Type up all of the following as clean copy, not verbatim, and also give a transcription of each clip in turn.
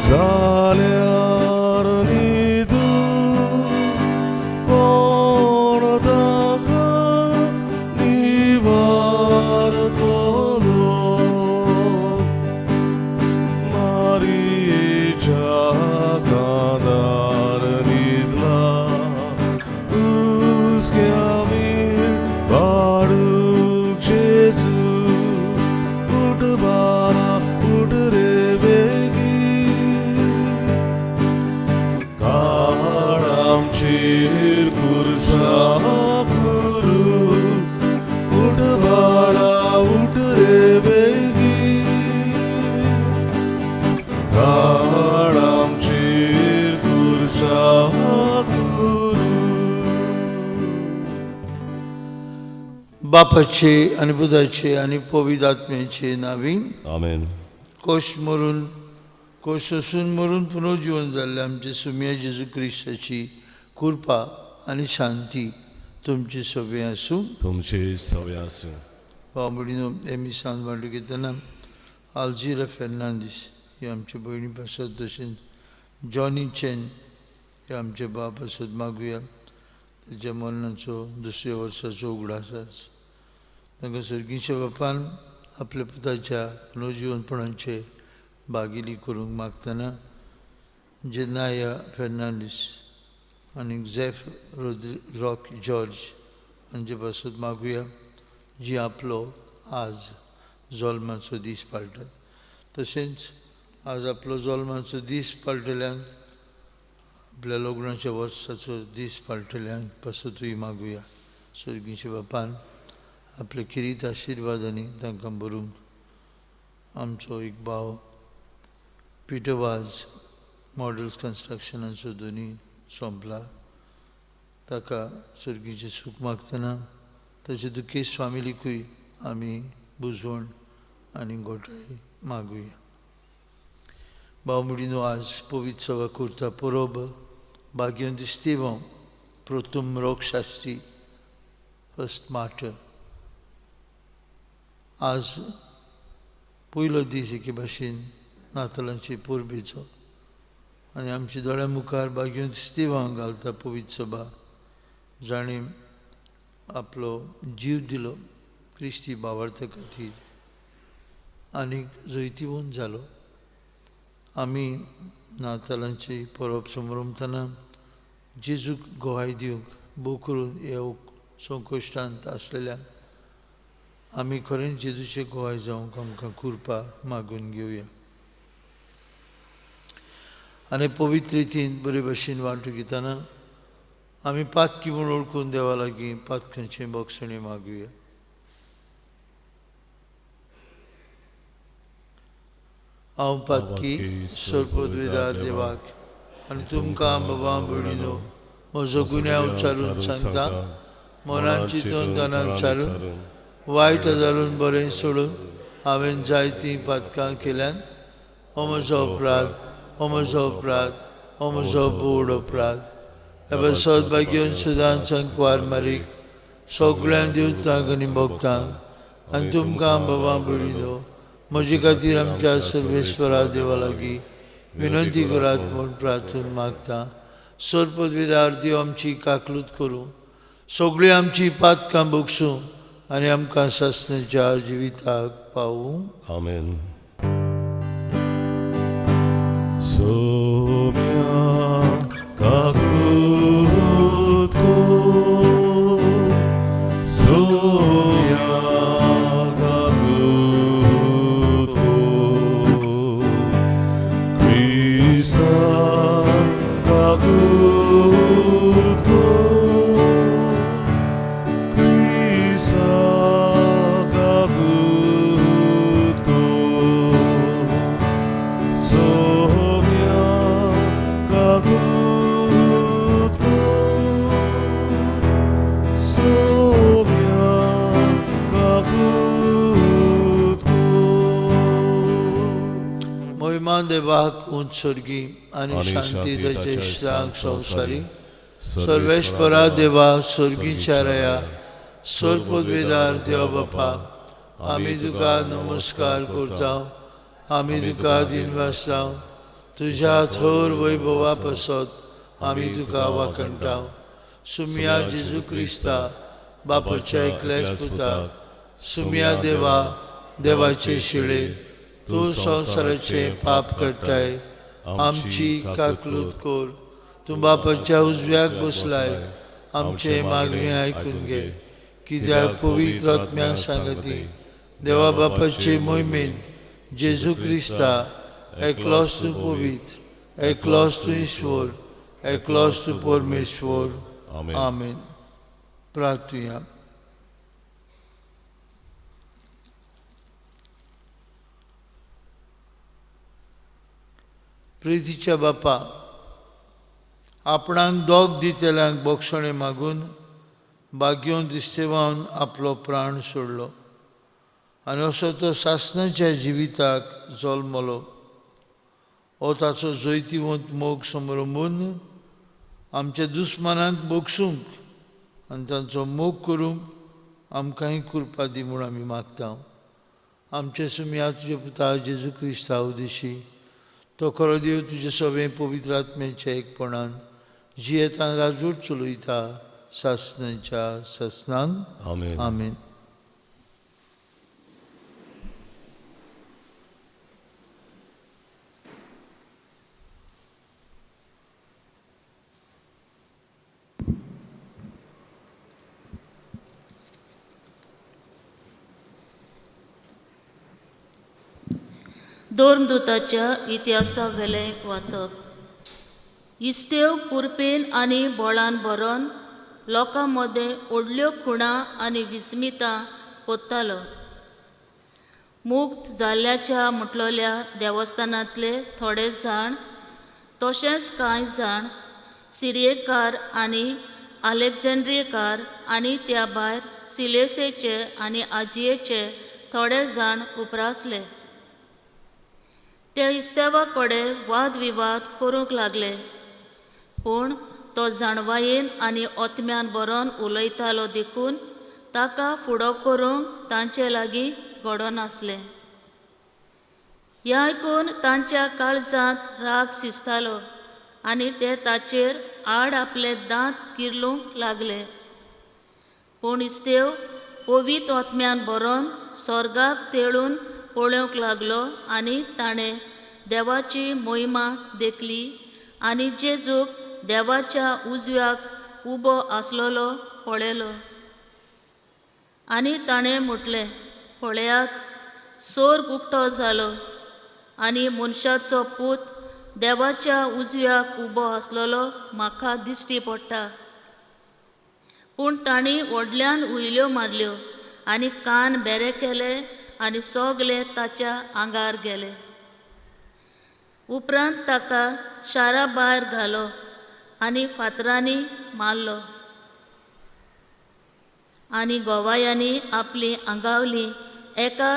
जाल्यार न्हीद कोण ताका निवारतलो मारयेच्या कानार न्हिदला हुस्क्यावयले बाळूक जेजू उठ बाळा उठ रे आमचेर कुर्सा करू उठ बाळा उठ रे बेगी काळ आमचेर कुर्सा करू. बापाचे आणि बुधाचे आणि पवित्र आत्म्याचे नावी आमेन. कोश असून मरून पुनर्जीवन जाल्ले आमचे सुम्या जेजू क्रिस्ताची कृपा आणि शांती तुमची सगळे आसूं. तुमचे सवय आसूं. बाबडीनो एमी सांग वांटो घेतना आल्जिरा फेर्नांदीस हे आमचे भयणी पासत तशेंच जॉनी चेन हे आमचे बाप आसत मागुया ताच्या मरणाचो 2ऱ्या वर्साचो उगडास आज. तांकां सर्गीच्या बापान आपल्या पुताच्या पुनर्जीवनपणाचे भागिली करूंक मागतना जेनाया फेर्नांडीस आनी झॅफ रॉक जॉर्ज हांचे पासत मागुया जी आपलो आज जल्माचो दीस पाळटात. तशेंच आज आपलो जल्माचो दीस पाळटल्यांक आपल्या लग्नाच्या वर्साचो दीस पाळटल्यांक पासतूय मागुया सर्गीच्या बापान आपले किरीत आशिर्वादांनी तांकां भरूंक. आमचो एक भाव पिटर वाज मॉडल्स कन्स्ट्रक्शनाचो दोनी सोंपला ताका सर्गीचें सूख मागतना तशें दुखेस फामिलीकूय आमी बुजवण आनी घोटाय मागुया. भावमुडीनो आज पवित्र सभा करता परब भाग्यवंत स्तिवो प्रथम रोगशास्त्री फर्स्ट मार्टर. आज पयलो दीस एके भाशेन नातालांचे पोरबेचो आनी आमच्या दोळ्या मुखार भाग्यवंत स्तिवांक घालता पवित्र सभा जाणें आपलो जीव दिलो क्रिस्ती भावार्था खातीर आनीक जैतिवंत जालो. आमी नातालांची परब समरमतना जेजूक गोवाय दिवंक भोव करून ह्या संकश्टांत आसलेल्यांक आमी खरेंच जेजूचे गोवाय जावंक आमकां कृपा मागून घेवया. आनी पवित्र रितीन बरे भाशेन वांटो घेतना आमी पातकी म्हूण ओळखून देवा लागीं पातकांचे बोगसणे मागुया. हांव पातकी सर्पद्वेदार देवाक आनी तुमकां बाबा भयणीनो म्हजो गुन्यांव विचारून सांगता मनान चिंतून तनान विचारून वायट जारून बरें सोडून हांवें जायतीं पातकां केल्यान हो म्हजो अपराध हो म्हजो अपराध हो म्हजो बोड अपराध. हे सौभाग्यवन सदांच संकवार मारीक सगळ्यांक दिवतांक आनी भोगतांक आनी तुमकां बाबा भयणीनो म्हजे खातीर आमच्या सर्वेस्परा देवा लागीं विनंती करात म्हूण प्रार्थून मागता. सर्पद्वेदार देव आमची काकलूत करूं सगळीं आमची पातकां भोगसूं आनी आमकां सासणेच्या जिविताक पावूं. आमेन. सोम्या काकूत को सोम्या काकूत को क्रिस्ता काकूत को क्रिस्ता काकूत को सोम्या काकूत को सोम्या काकूत को. मोहिमान देवाक उंच स्वर्गी आनी शांती ताचे इश्टांक संवसारी सर्वेस्परा देवा स्वर्गीच्या रया सर्पद्वेदार देव बापा आमी तुका नमस्कार करता आमी तुका दिनवासता तुझ्या थोर वैभवा पासत आमी तुका वाखणटाव. सुम्या जेजू क्रिस्ता, बापाच्या एकल्याच पुताक, सुम्या देवा, देवाचे शिळे, तूं संवसाराचे पाप काडटाय, आमची काकलूत कोर. तूं बापाच्या उजव्याक बसलाय, आमचे मागणी आयकून घे. कित्याक पवित्र आत्म्यान सांगती, देवा बापाचे मोहिमेन जेजू क्रिस्ता, एकलोच तूं पवित्र, एकलोच तूं ईश्वर, एकलोच तूं परमेश्वर. आमेन. प्रार्थुया. प्रितीच्या बापा, आपणाक दोग दितेल्यांक बोक्षणे मागून भाग्योन दिश्टेवान आपलो प्राण सोडलो आनी असो तो सासणाच्या जिविताक जल्मलो. हो ताचो जैतिवंत मोग समरंभून आमच्या दुस्मानांक बोगसूंक आनी तांचो मोग करूंक आमकांय कृपा दी म्हूण आमी मागता. आमचे सुम्या तुज्या पुता जेजू क्रिस्ता उदेशी तो खरो देव तुजे सवे पवित्र आत्म्याच्या एकपणान जियेतान राजवट चलयता सासणाच्या सासणांक. आमेन. आमेन. दोर्मदूताच्या इतिहासा वेले वाचप. इस्तेव कुरपेन आनी बोळान बरोन लोकां मदें व्हडल्यो खुणा आनी विस्मितां कोत्तालो. मुक्त जाल्ल्याच्या म्हटलोल्या देवस्थानांतले थोडे जाण, तशेंच कांय जाण सिरियेकार आनी आलेक्झांड्रियेकार आनी त्या भायर सिलेसेचे आनी आजियेचे थोडे जाण उप्रासले. ते इस्तेवा कडेन वादविवाद करूंक लागले, पूण तो जाणवायेन आनी ओतम्यान बरोवन उलयतालो देखून ताका फुडो करूंक तांचे लागीं घडो नासलें. हें आयकून तांच्या काळजांत राग शिजतालो आनी ते ताचेर आड आपले दांत किर्लूंक लागले. पूण इस्तेव पवित्र आत्म्यान बरोवन स्वर्गाक तेळून पळोवंक लागलो आनी ताणें देवाची मोहिमा देखली आनी जेजूक देवाच्या उजव्याक उबो आसलोलो पळयलो. आनी ताणें म्हटलें, पळयात, स्वर्ग उक्तो जालो आनी मनशाचो पूत देवाच्या उजव्याक उबो आसलोलो म्हाका दिश्टी पडटा. पूण तांणी व्हडल्यान उयल्यो मारल्यो आनी कान बेरे केले आनी सोगले ताच्या आंगार गेले. उपरांत ताका शारा भायर घालो आनी फातरांनी मारलो आनी गोवायांनी आपली आंगावली एका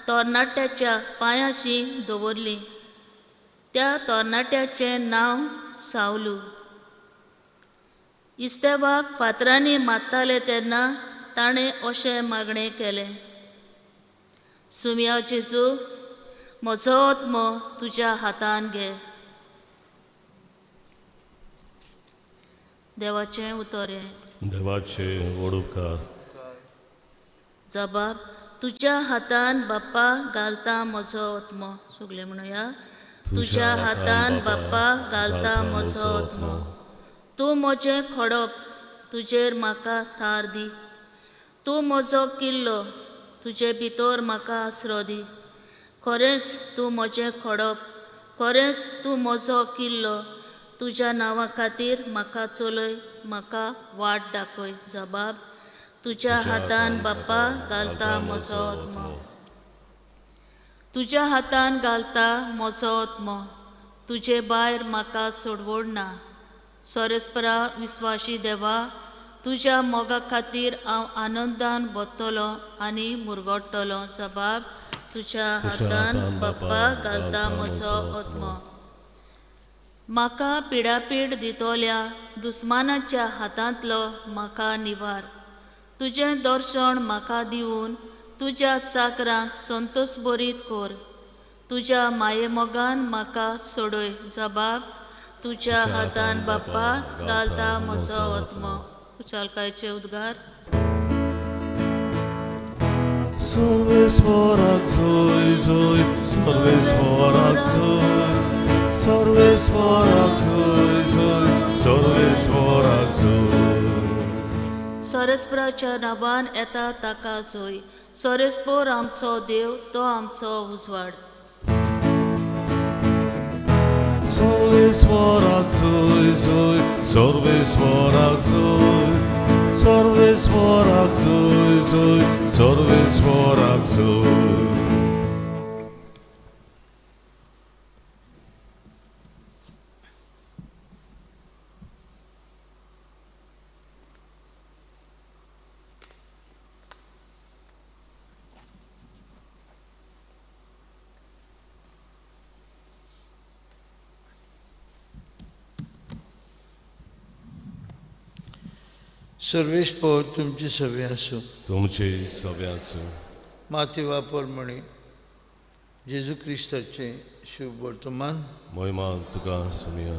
तरणाट्याच्या पांयाशी दवरली. त्या तरणाट्याचें नांव सावलू. इस्तेवाक फातरांनी मारताले तेन्ना ताणें अशें मागणें केलें, सुम्या जेजू, म्हजो आत्मो तुज्या हातान घे. देवाचें उतोरें. देवाचे व्हड उपकार. जबाब. तुज्या हातान बाप्पा घालता म्हजो आत्मो. सगळे म्हणुया. तुज्या हातान बाप्पा घालता म्हजो आत्मो. तूं म्हजें खडप, तुजेर म्हाका थार दी. तूं म्हजो किल्लो, तुजे भितर म्हाका आसरो दी. खरेंच तूं म्हजें खडप, खरेंच तूं म्हजो किल्लो. तुज्या नांवा खातीर म्हाका चलय, म्हाका वाट दाखय. जबाब. तुज्या हातान बाप्पा घालता म्हजो आत्मो. तुज्या हातान घालता म्हजो आत्मो. तुजे भायर म्हाका सोडवड ना. सोरेस्परा विस्वाशी देवा, तुज्या मोगा खातीर हांव आनंदान बतलो आनी मुरगोडटलो. जबाब. तुज्या हातान बाप्पा घालता म्हजो आत्मो. म्हाका पिडापीड दितोल्या दुस्मानाच्या हातांतलो म्हाका निवार. तुजें दर्शन म्हाका दिवन तुज्या चाकरांक संतोश बरीत कर. तुज्या माये मोगान म्हाका सोडय जबाब. तुज्या हातान बाप्पा घालता म्हजो आत्मो. कुशालकायेचे उद्गार. सर्वेस्वराक जय जय, सर्वेस्वराक जय, सर्वेस्वराक जय जय, सर्वेस्वराक जय. सोरेस्पराच्या नांवान येता ताका जय. सोरेस्पोर आमचो देव, तो आमचो उजवाड. सर्वेस्वराक जय जय, सर्वेस्वराक जय, सर्वेस्वराक जय जय, सर्वेस्वराक जय. सर्वेस्पर तुमची सभा आसूं. तुमची सभा आसूं. माथेवा पोरमणी जेजू क्रिस्ताचे शुभ वर्तमान. महिमा तुका सुमिया.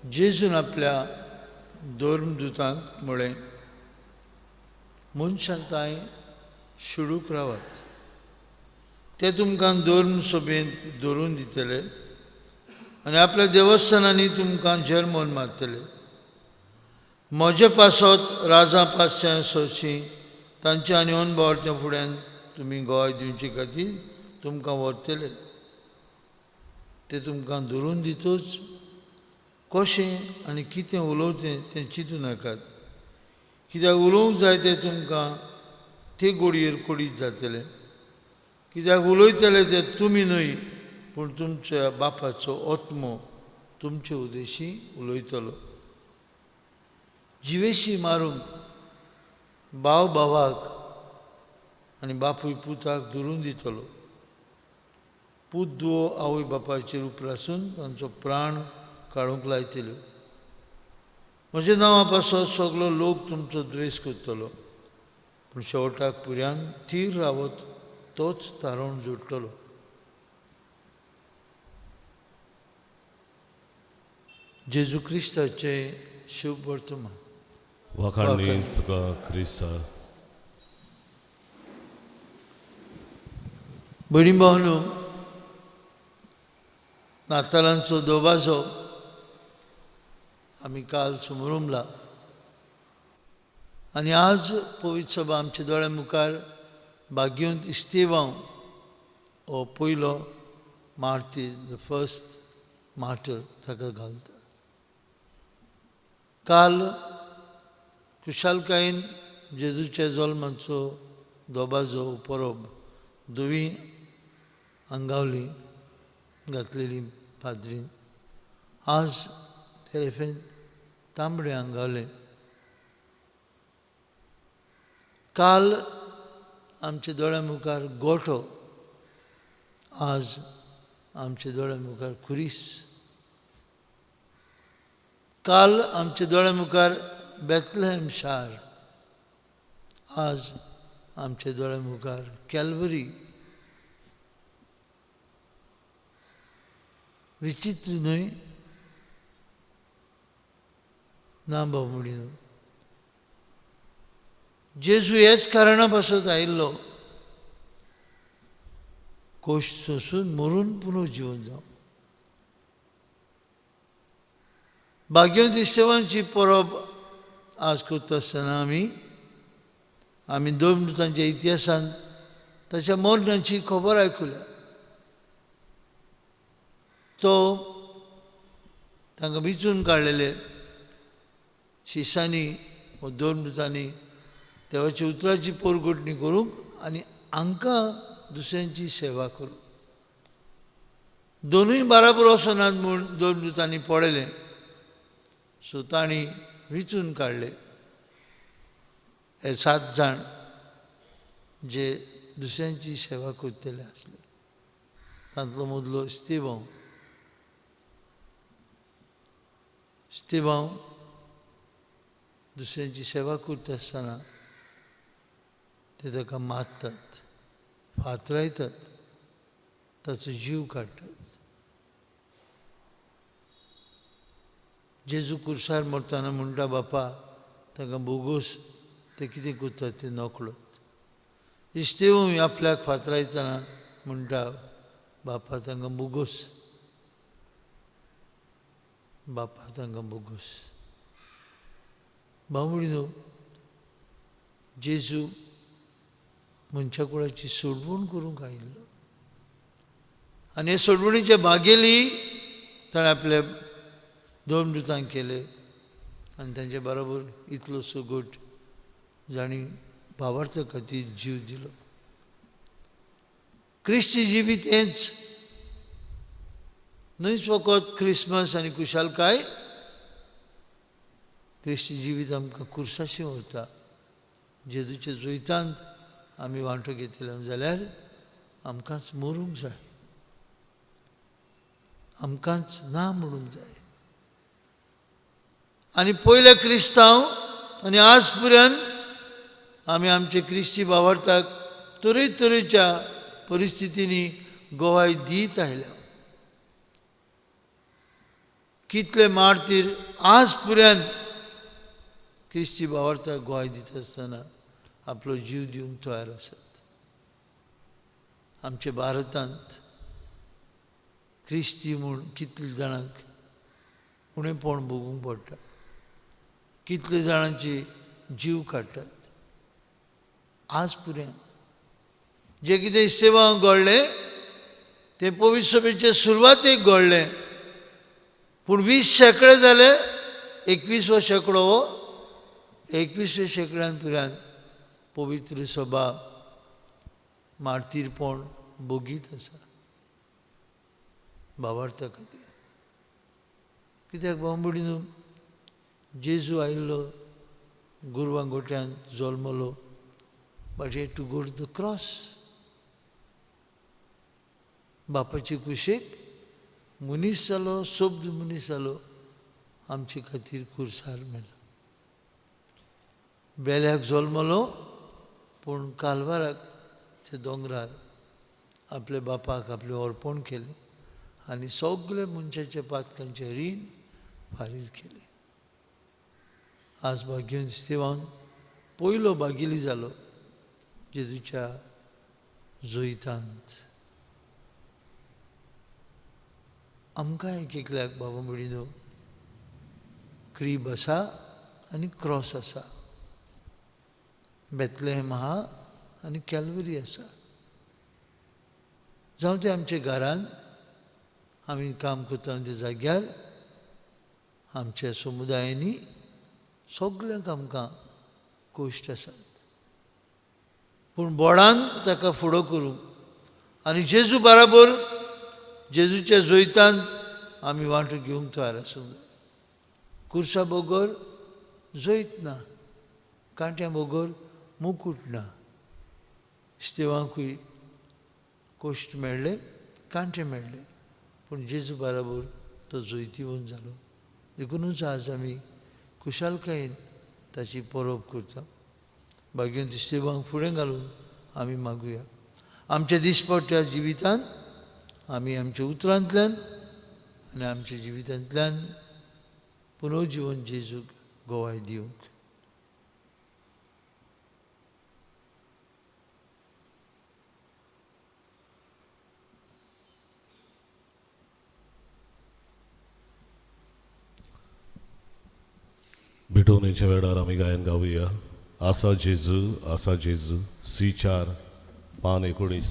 जेजून आपल्या धर्मदूतांक म्हळें, मनशांताय शुडूक रावात. ते तुमकां धर्म सभेंत धरून दितले आनी आपल्या देवस्थानांनी तुमकां जल्मोन मारतले. म्हजे पासत राजा पासच्या सोशी तांचे आनी अनबावच्या फुड्यान तुमी गोंय दिवचे खातीर तुमकां व्हरतले. ते तुमकां धरून दितूच कशें आनी कितें उलोवचें तें चिंतूं नाकात. कित्याक उलोवंक जाय तें तुमकां ते घडयेर कोडीत जातलें. कित्याक उलयतले ते तुमी न्हय, पूण तुमच्या बापाचो आत्मो तुमचे उदेशी उलयतलो. जिवेशी मारूंक भाव भावाक आनी बापूय पुताक धरून दितलो. पूत धुवो आवय बापायचेर उपरासून तांचो प्राण काडूंक लायतल्यो. म्हज्या नांवा पासत सगलो लोक तुमचो द्वेश करतलो, पूण शेवटाक पुर्यान थीर रावत तोच तारण जोडटलो. जेजू क्रिस्ताचे शुभ वर्तमान. वाखाणणी तुका क्रिस्ता. भयणी भावनो, नातालांचो दोबाजो आमी काल समारंभला आनी आज पवित्र सभा आमच्या दोळ्या मुखार भाग्यवंत इस्तेवांव हो पयलो मार्तीर, द फर्स्ट मार्टर ताका घालता. काल कुशालकायेन जेजूच्या जल्माचो दोबाजो परब धवी आंगावली घातलेली पाद्रीन. आज तेरेफेन तांबडे आंगावले. काल आमच्या दोळ्या मुखार गोठो, आज आमच्या दोळ्या मुखार खुरीस. काल आमच्या दोळ्या मुखार बेथलेहेम शार, आज आमच्या दोळ्या मुखार कॅल्वरी. विचित्र न्हय ना भाव म्हणीन. जेजू हेच कारणा पासत आयिल्लो, कोश सोंसून मरून पुनः जिवन जावं. भाग्यवंत इस्तेवांची परब आज करता आसतना आमी धर्मदूतांच्या इतिहासान ताच्या मरणाची खबर आयकुल्या. तो तांकां विचून काडलेले शिश्यांनी व धर्मदूतांनी देवाची उतराची पोरगोटणी करूंक आनी हांकां दुसऱ्यांची सेवा करूंक. दोनूय बाराबर वचनात म्हूण धर्मदूतांनी पळयलें, सो तांणी विचून काडले. हे 7 जाण जे दुसऱ्यांची सेवा करतले आसले. तांतलो मदलो इस्तेवांव. इस्तेवांव दुसऱ्यांची सेवा करता आसतना ते ताका मारतात, फातरायतात. ताचो जीव काडटात. जेजू कुर्सार मरतना म्हणटा बापा तांकां बोगूस ते कितें करतात ते नकळत. इस्तेवूय आपल्याक फातरायतना म्हणटा बापा तांकां बोगूस, बापा तांकां बोगूस. भावमडीनो, जेजू मनशा कुळाची सोडवण करूंक आयिल्लो आनी हे सोडवणीचे बागेली ताणें आपल्या 2 दुतांक केले आनी तांचे बरोबर इतलोसो गोट जाणी भावार्थ खातीर जीव दिलो. क्रिस्ती जिवीत हेंच न्हयच फकत क्रिसमस आनी कुशालकाय. क्रिस्ती जिवीत आमकां कुर्साशी व्हरता. जेजूचे जैतांत आमी वांटो घेतले जाल्यार आमकांच मरूंक जाय, आमकांच ना म्हणूंक जाय. आनी पयले क्रिस्तांव आनी आज पर्यंत आमी आमचे क्रिस्ती भावार्थाक तरेतरेच्या परिस्थितींनी गोवाय दीत आयल्या. कितले मार्तीर आज पर्यंत क्रिस्ती भावार्थाक गोवाय दीत आसतना आपलो जीव दिवंक तयार आसात. आमच्या भारतांत क्रिस्ती म्हूण कितले जाणांक उणेपण भोगूंक पडटा, कितले जाणांचे जीव काडटात. आज पर्यंत जे कितें सेवा घडलें तें पवित्र सभेचे सुरवातेक घडलें, पूण 20 शेंकडे जाले. 21वो शेंकडो हो 21व्या शेंकड्यान पर्यंत पवित्र सभा मार्तीरपण भोगीत आसा भावार्था खातीर. कित्याक भावमडीनो, जेजू आयिल्लो गोरवां गोठ्यांत जल्मलो, but he to go to the cross. बापाचे कुशीक मनीस जालो, शब्द मनीस जालो, आमचे खातीर कुर्सार मेलो. बेल्याक जल्मलो पूण कालवाराक ते दोंगरार आपल्या बापाक आपलें अर्पण केलें आनी सगळे मनशाच्या पातकांचे रीण फारीक केलें. आज भाग्यवंत स्तेवान पयलो भागिली जालो जेजूच्या जैतांत. आमकां एक एकल्याक बाबा मडिनो क्रीब आसा आनी क्रॉस आसा. बेतलेहम आहा आनी कॅल्वरी आसा. जावं ते आमच्या घरांत आमी काम करता त्या जाग्यार, आमच्या समुदायांनी सगळ्यांक आमकां कोश्ट आसात. पूण बोडान ताका फुडो करूंक आनी जेजू बराबर जेजूच्या जैतांत आमी वांटो घेवंक तयार आसूंक जाय. कुर्सा बगर जैत ना, कांट्या बगर मुकूट ना. स्तेवांकूय कोश्ट मेळ्ळे, कांटे मेळ्ळे, पूण जेजू बराबर तो जैतिवंत जालो. देखूनच आज आमी कुशालकायेन ताची परब करता. भाग्यवंत स्तेवांक फुडें घालून आमी मागुया. आमच्या दिसपट्ट्या जिवितांत आमी आमच्या उतरांतल्यान आनी आमच्या जिवितांतल्यान पुनर्जीवन जेजूक गोवाय दिवंक. भेटवणीच्या वेळार आमी गायन गावुया. आसा जेजू C4 पान 19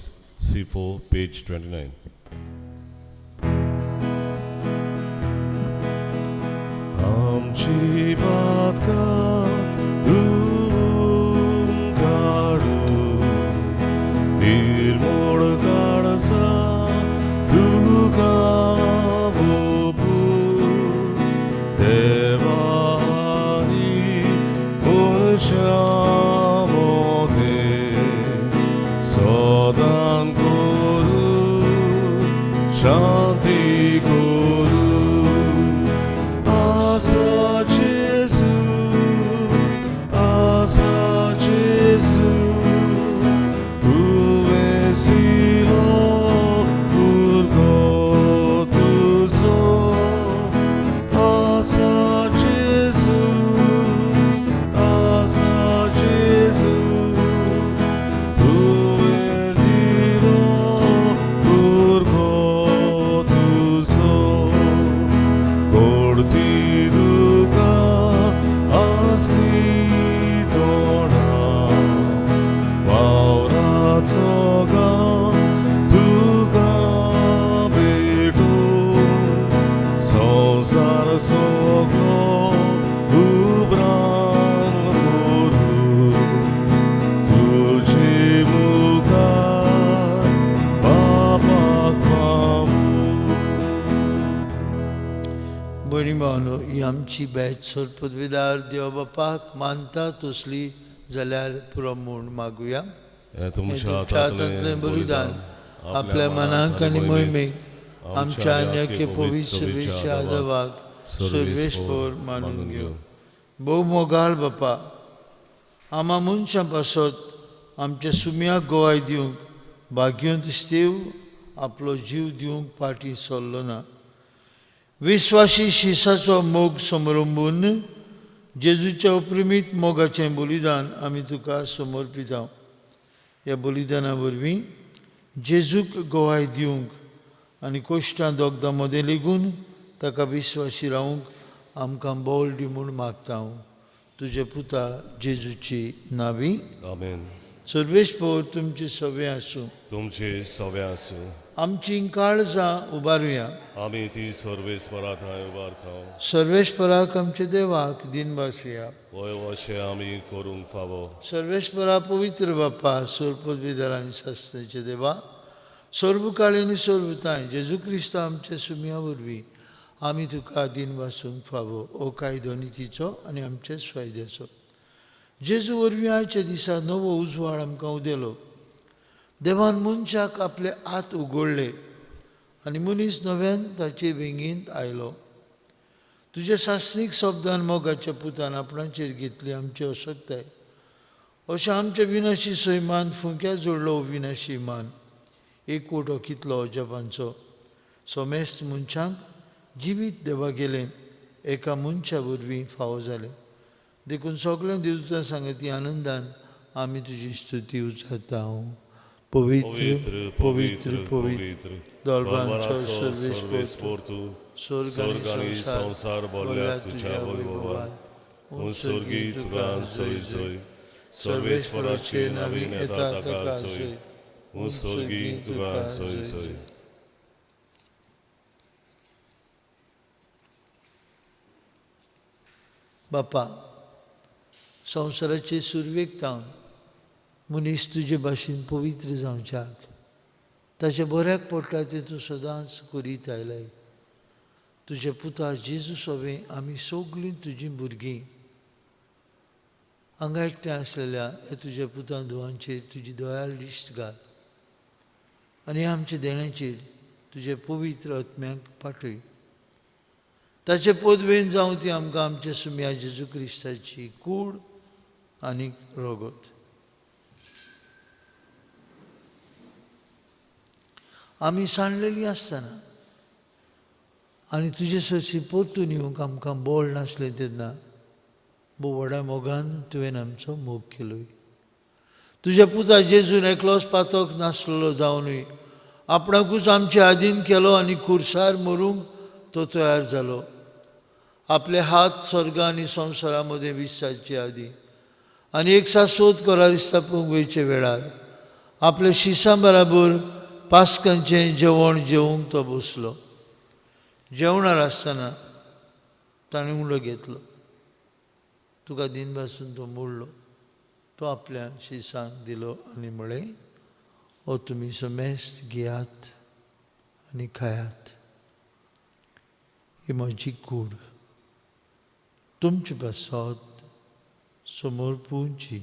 C4 पेज 29. आमची पातकां धुवून काडू, निर्मळ काळजा तुका भोपू. देवानी पुरुषामध्ये सदां करू, शांती करू. आसा जेजू संसार सोगलो उब्रांग मोरू तुझे मुखार बापाक पावूं. भयणी भावनो, ही आमची बॅच सर पदवीदार देवा बापाक मानता तसली जाल्यार पुरो म्हूण मागुया. हे तुमच्या हातांतलें हातांतलें बलिदान आपल्या मनाक आनी मोहिमेक आमच्या अन्याक्य पवित्र वेच्या आदवाक सर्वेस्पर मानून घेऊ. भोव मोगाळ बापा, आम्हा मनशां पासत आमच्या सुम्याक गोवाय दिवंक भाग्यवंत स्तेव आपलो जीव दिवंक फाटीं सरलो ना. विस्वासी शिसाचो मोग समरंभून जेजूच्या अप्रमीत मोगाचें बलिदान आमी तुका समर्पिता. ह्या बलिदाना वरवीं जेजूक गोवाय दिवंक आनी कोश्टां दोगदां मदें लेगून ताका विस्वासी रावंक आमकां बोल दी म्हूण मागता हांव तुजे पुता जेजूची नांवी. आमेन. सर्वेस्पर तुमचे सवे आसूं. तुमचे सवे आसूं. आमची काळजां उबारुया. आमी ती सर्वेस्परा थंय उबारता. सर्वेस्पराक आमचे देवाक दिन भासुया. वय अशें आमी करूंक फावो. सर्वेस्परा पवित्र बापा, सर पदवीदार आनी शास्त्राचे देवा, सर्वकाळी आनी सर्वताय जेजू क्रिस्त आमच्या सुम्या वरवीं आमी तुका दिन वासूंक फावो. ओ कायदो नितीचो आनी आमचे फायद्याचो. जेजू वरवीं आयच्या दिसा नवो उजवाड आमकां उदेलो. देवान मनशाक आपले हात उगडले आनी मनीस नव्यान ताचे वेंगींत आयलो. तुज्या शास्त्रीक शब्दान मोगाच्या पुतान आपणाचेर घेतली आमची अशक्ताय. अशें आमच्या विनाशी सैमान फुंक्या जोडलो विनाशी मान. एक वटो कितलो अजापांचो. सोमेस्त मनशांक जिवीत देवा गेलें एका मनशा वरवीं फावो जालें. देखून सगळ्या देवतां सांगती आनंदान आमी तुजी स्तुती उचारता. पवित्र पवित्र पवित्र दोळबांचो सर्वेस्पर तूं, स्वर्ग आनी संसार भरल्या तुज्या वैभवान. उत्सर्गी तुका सोय सोय, सर्वेस्पराचे नवीन येता ताका सोय. उत्सर्गी तुका सोय सोय. बापा, संवसाराचे सुरवेक तावन मनीस तुजे भाशेन पवित्र जावच्याक ताचे बऱ्याक पडटा तें तूं सदांच करीत आयलाय. तुजे पुता जेजू सोबे आमी सगळीं तुजीं भुरगीं हांगा एकठांय आसलेल्या हे तुज्या पुता दुवांचेर तुजी दयाळ दिश्ट घाल आनी आमच्या देण्याचेर तुजे पवित्र आत्म्याक पाठय. ताचे पदवेन जावं ती आमकां आमच्या सुम्या जेजू क्रिस्ताची कूड आनी रोगत. आमी सांडलेलीं आसतना आनी तुजे सरशी परतून येवंक आमकां बोळ नासलें तेन्ना भोव व्हडा मोगान तुवें आमचो मोग केलोय. तुज्या पुता जेजून एकलोच पातोक नासलेलो जावनूय आपणाकूच आमचे आदीन केलो आनी खुर्सार मरूंक तो तयार जालो. आपले हात स्वर्ग आनी संवसारा मदें विसरचे आदी आनी एक शाश्वत कोरार स्थापूंक वयचे वेळार आपल्या शिसां बराबर पास्कांचें जेवण जेवंक तो बसलो. जेवणार आसतना ताणें उंडो घेतलो. तुका दिन पासून तो मोडलो. तो आपल्या शिसांक दिलो आनी म्हळें, ओ तुमी समेस्त घेयात आनी खायात. ही म्हजी कूड तुमचे पासत समोर पुंची.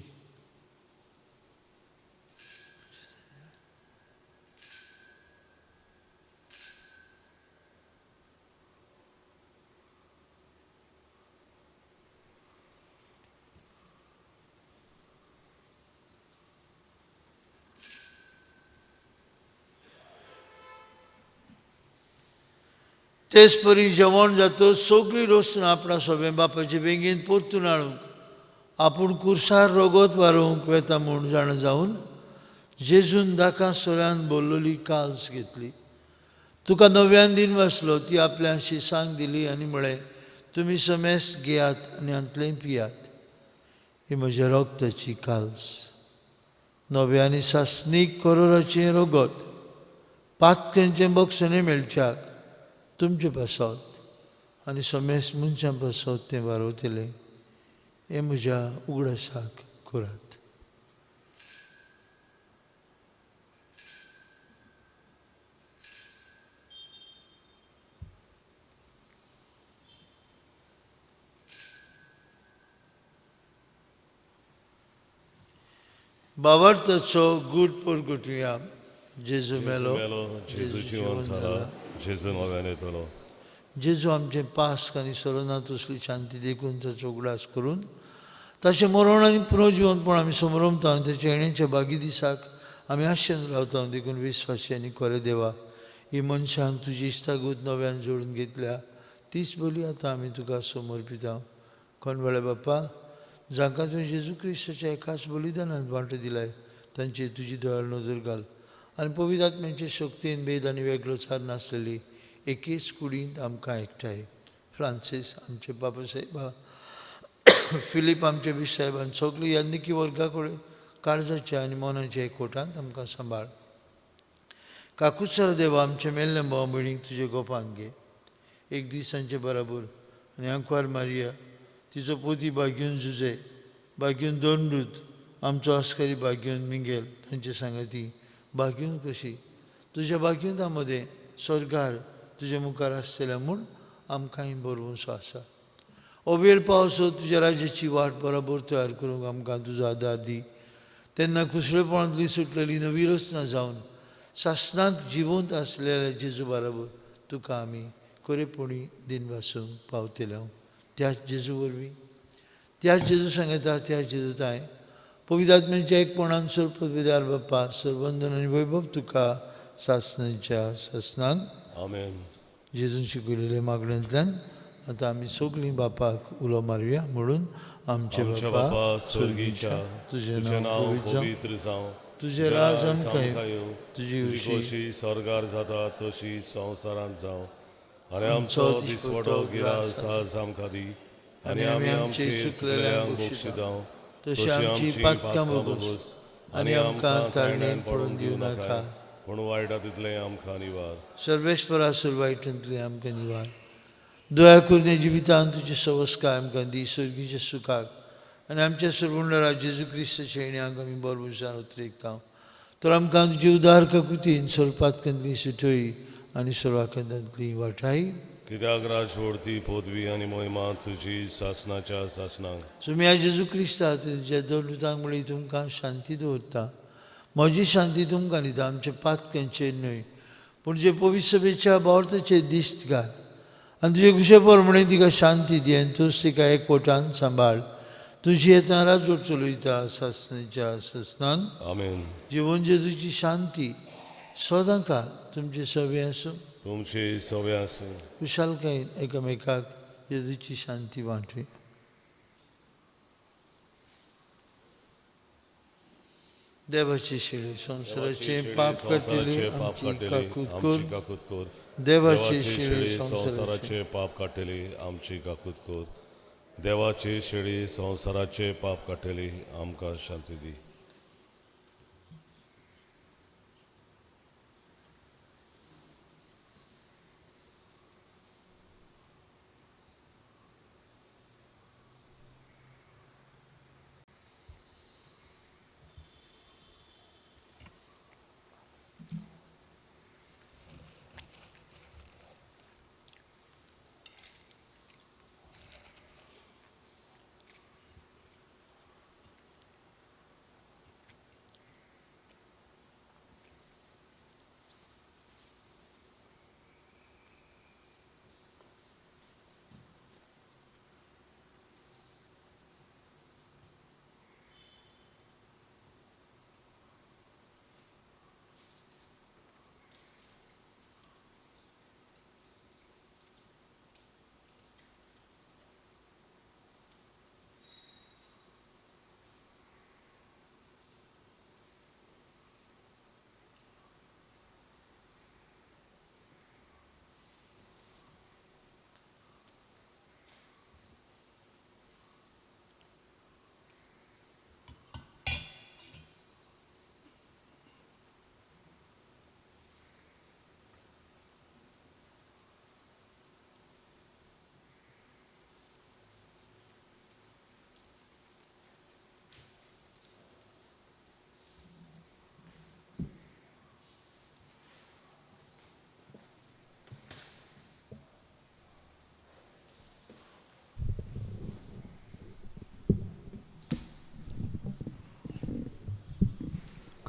तेच परी जेवण जातो सगळीं रोसन आपणा सोबे बापाचे बेगीन परतून हाडूंक आपूण कुर्सार रोगत वारोवंक वेता म्हूण जाण जावन जेजून दाकां सोऱ्यान बोल्लोली काल्स घेतली. तुका नव्यान दिन वाचलो ती आपल्या शिसांक दिली आनी म्हळें, तुमी समेस्त घेयात आनी हांतलें पियात. ही म्हज्या रोगताची काल्स. नवे आनी सासणीक करोराचें रोगत पातकेंचें बक्षणें मेळच्याक तुमचे पासत आनी सोमेस मनशां पासत तें वारोतलें हें म्हज्या उगडासाक करात. भावार्थाचो गूढ परगटुया. जेजू मेलो, जेजू जिवन जाला, जेजू नव्यान येतलो. जेजू आमचे पास्क आनी सरोनात असली शांती देखून ताचो उगडास करून ताचें मरण आनी पुनर्जिवनपण आमी समरमता आनी ताच्या येण्याच्या बागी दिसाक आमी आशेन रावता देखून विस्वासी आनी खरें देवा ही मनशांक तुजी इश्टागूत नव्यान जोडून घेतल्या तीच बली आतां आमी तुका समर्पिता. कोणवेळे बाप्पा जांकां तुवें जेजू क्रिस्ताच्या एकाच बलिदानांत वांटो दिलाय तांचेर तुजी दयाळ नदर घाल आनी पवित्र आत्म्याचे शक्तीन भेद आनी वेगळोचार नासलेली एकेच कुडींत आमकां एकठांय. फ्रांसीस आमचे बाबा साहेबा, फिलीप आमचे बिसाहेबान सगळीं यान्निकी वर्गा कडेन काळजाच्या आनी मनाच्या एकवटांत आमकां सांबाळ. काकुसर देवा आमचे मेल्ले भाव भयणीक तुजे गोपांत घे. एक दिसांचे बराबर आनी आंकवार मारिया तिचो पोती भाग्यून जुजे भाग्यून दोंडूत आमचो आस्करी भाग्यून मिंगेल तांचे सांगाती भाग्यून कशी तुज्या भाग्यूंता मदें स्वर्गार तुजे मुखार आसतल्या म्हूण आमकांय बरोवचो आसा. हो वेळ पावसो तुज्या राज्याची वाट बरोबर तयार करूंक आमकां तुजो आदार दी. तेन्ना कुसळेपणांतली सुटलेली नवी रचना जावन सासणांत जिवंत आसलेल्या जेजू बरोबर तुका आमी खरेपणी दिनवासूंक पावतले. त्याच जेजू वरवीं त्याच जेजू सांगता त्याच जेजू ताय पवित्र आत्म्याच्या एकपणान सर्पविदार बाप्पा सर्वंदन आनी वैभव तुका सासणाच्या सासणान आमेन. जेजून शिकयलेल्या मागण्यांतल्यान आतां आमी सगळीं बापाक उलो मारुया म्हणून आमचे बापा स्वर्गीच्या तुजें तुजें नांव नांव पवित्र जावं, पवित्र जावं, तुजें राज आमकां आमकां येवं, तुजी तुजी उशी कशी स्वर्गार जाता तशी संवसारांत जावं. आनी आमचो दिसवटो गिरास आज आमकां दी आनी आमी आमची चुकलेल्यांक बक्षितांव तशी आमची पातकां बोगोस आनी आमकां तारणेन पडून दिवं नाका पूण वायटांतले आमकां निवार. सर्वेश्वरा सुरवायटांतली आमकां निवार. दया करून हे जिवितांत तुजे संस्कार आमकां दी सर्गीच्या सुखाक आनी आमच्या सर्वंडरा जेजू क्रिस्ताच्या येण्याक आमी बरोबरसार उतरयता. तर आमकां तुजे उदार काकुतीन सर्पातकांतली सुटय आनी सर्वांकांतली वाटाय. कित्याक राजवडती पदवी आनी मोहिमा तुजी सासणाच्या सासणांक. तुमी ह्या जेजू क्रिस्ता तुज्या दोनूतांक म्हळी तुमकां शांती दवरता. म्हजी शांती तुमकां दिता आमच्या पातकांचेर न्हय पूण जे पवित्र सभेच्या भावार्थाचेर दिश्ट घाल आनी तुजे कुशे परमणे तिका शांती दी आनी तूंच तिका एकवटान सांबाळ. तुजी येता राजवट चलयता सासणाच्या सासणान. आमेन. जिवन जेजूची शांती सदां काल तुमचे सभे आसूं. तुमची सवय आसूं. खुशालकायेन एकामेकाक जेजूची शांती वांटुया. देवाची शिडी संवसाराचे पाप काटिले आमची काकूत कर. देवाची शिडी संवसाराचे पाप काटिली आमची काकूत कर. देवाची शिडी संवसाराचे पाप काटिली आमकां शांती दी.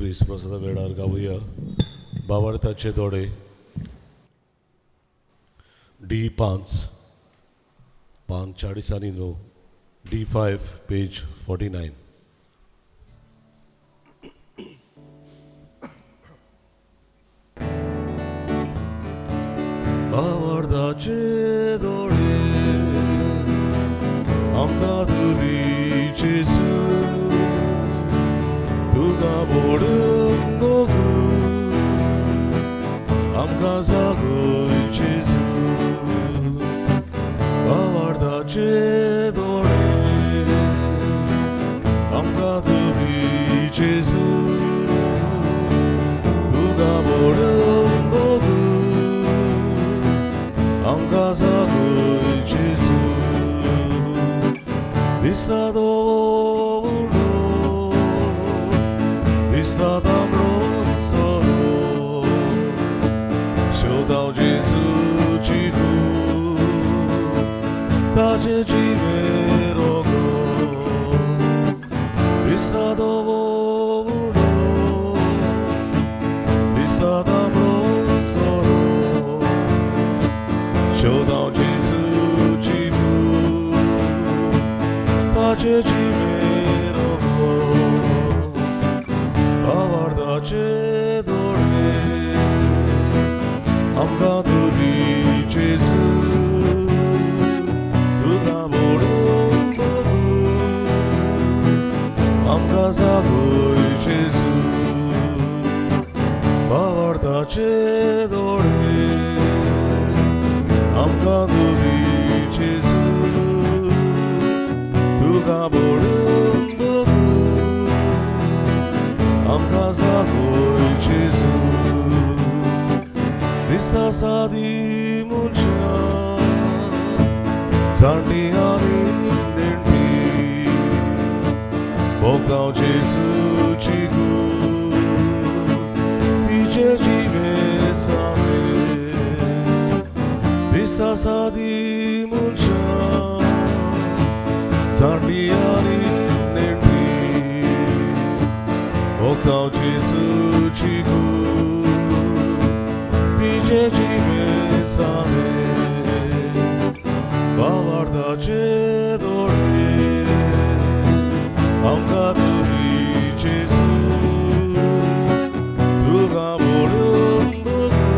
क्रिसमसाच्या वेळार गावुया भावार्थाचे दोडे D5 40 आणि 9 D5 पेज 49. भावार्थाचे दोडे आमकां तूं दी जेजू तुका बोडूंक दोगू आमकां जागोय जेजू भावार्थाचे दोडे आमकां तूं दी जेजू तुका बोडूंक दोगू आमकां जागोय जेजू दिसा दोवडो दिसा तांबडो सोरो शेवताव जेजूची खूब ताचे जिवे रोगो दिसा दोवडो दिसा तांबडो सोरो शेवताव जेजूची खूब ताचे जिवे रोगो भावार्थाचे दोडे आमकां तूं दी जेजू तुका बोडूंक दोगू आमकां जागोय जेजू भावार्थाचे दोडे आमकां तूं दी जेजू तुका बोडूंक दोगू आमकां जागोय जेजू दिसा सादी मनशां जाणटी आनी नेणटी भोगताव जेजूची खूब तिचे जिवे सावे दिसा सादी मनशां जाणटी आनी नेणटी भोगताव जेजूची खूब तिचे जिवे सावे भावार्थाचे दोडे आमकां तूं दी जेजू तुका बोडूंक दोगू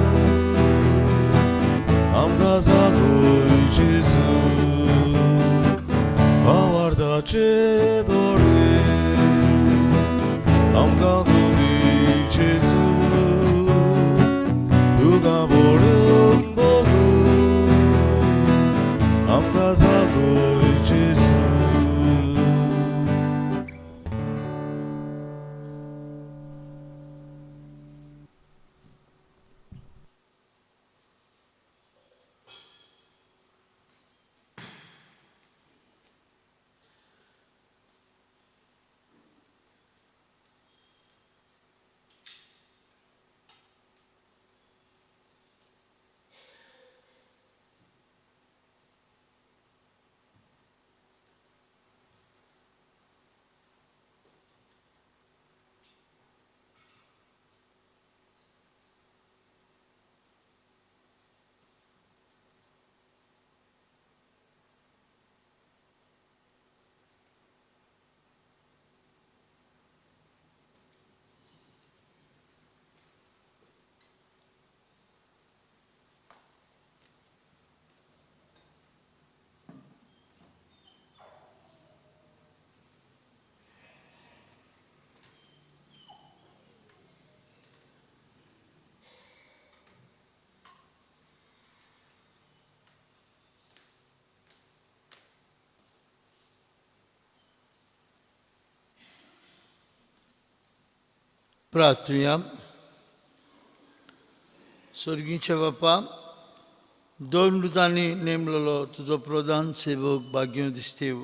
आमकां जागोय जेजू भावार्थाचे दोडे आमकां तूं दी जेजू तुका बोडूंक दोगू आमकां जागोय जेजू प्रार्थूया. स्वर्गीचे बापा, दोन मृतांनी नेमलेलो तुजो प्रधान सेवक भाग्य दिसतेव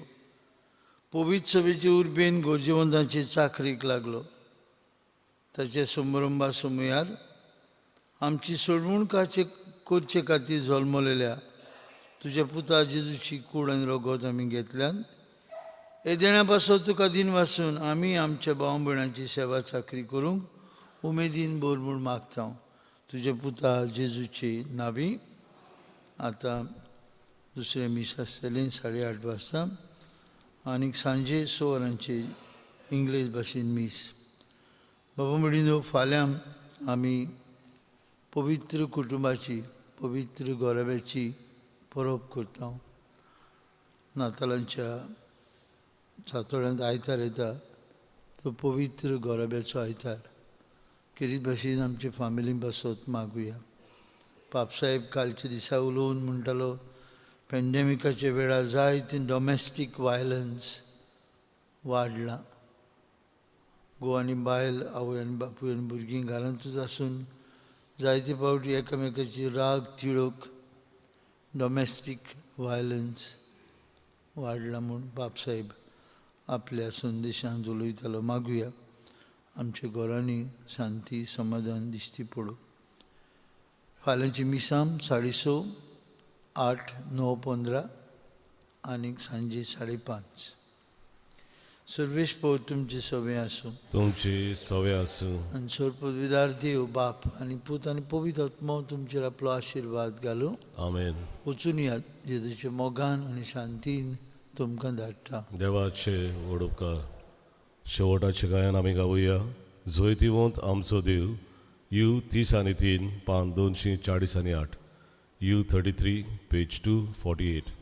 पवित्र सभेची उर्बेन गोरजेवंतांची चाकरीक लागलो. ताचे समारंभा समयार आमची सोडवण करचे खातीर जल्मलेल्या तुझ्या पुता जेजूची कूड आनी रगत आमी घेतल्यान हे देण्या पासून तुका दिन वासून आमी आमच्या भाव भयणांची सेवा चाकरी करूंक उमेदीन बोल म्हूण मागता हांव तुजे पुता जेजूची नावी. आतां दुसरें मीस आसतलें 8:30 वाजता आनीक सांजे 6 वरांचेर इंग्लीश भाशेन मीस. बाबा म्हणिनो फाल्यां आमी पवित्र कुटुंबाची पवित्र गोरब्याची परब करता. नातालांच्या सातोड्यांत आयतार येता तो पवित्र गोरब्याचो आयतार. कितें भाशेन आमचे फामिलीन बसत मागुया. पापसाहेब कालच्या दिसा उलोवन म्हणटालो पॅन्डेमिकाच्या वेळार जायते डॉमेस्टीक वायलन्स वाडला. घोव आनी बायल आवय आनी बापूय आनी भुरगीं घरांतूच आसून जायते फावटी एकामेकाची राग तिडोक डॉमेस्टीक वायलन्स वाडला म्हूण बापसाहेब आपल्या संदेशांत उलयतालो. मागुया आमच्या घरांनी शांती समाधान दिश्टी पडूं. फाल्यांची मिसां 6:30, 8, 9, 15 आनीक सांजे 5:30. सर्वेश पो तुमचे सवे आसूं. तुमची सवय आसूं. आनी सर्पविदार देव बाप आनी पूत आनी पवित्र आत्मो तुमचेर आपलो आशिर्वाद घालूं. आमेन. वचून यात जेजूच्या मोगान आनी शांतीन तुमकां धाडटा. देवाचे व्हड उपकार. शेवटाच्या गायन आमी गावुया. जैतिवंत आमचो देव. यू 30:3 पान 248. You 33 page 248.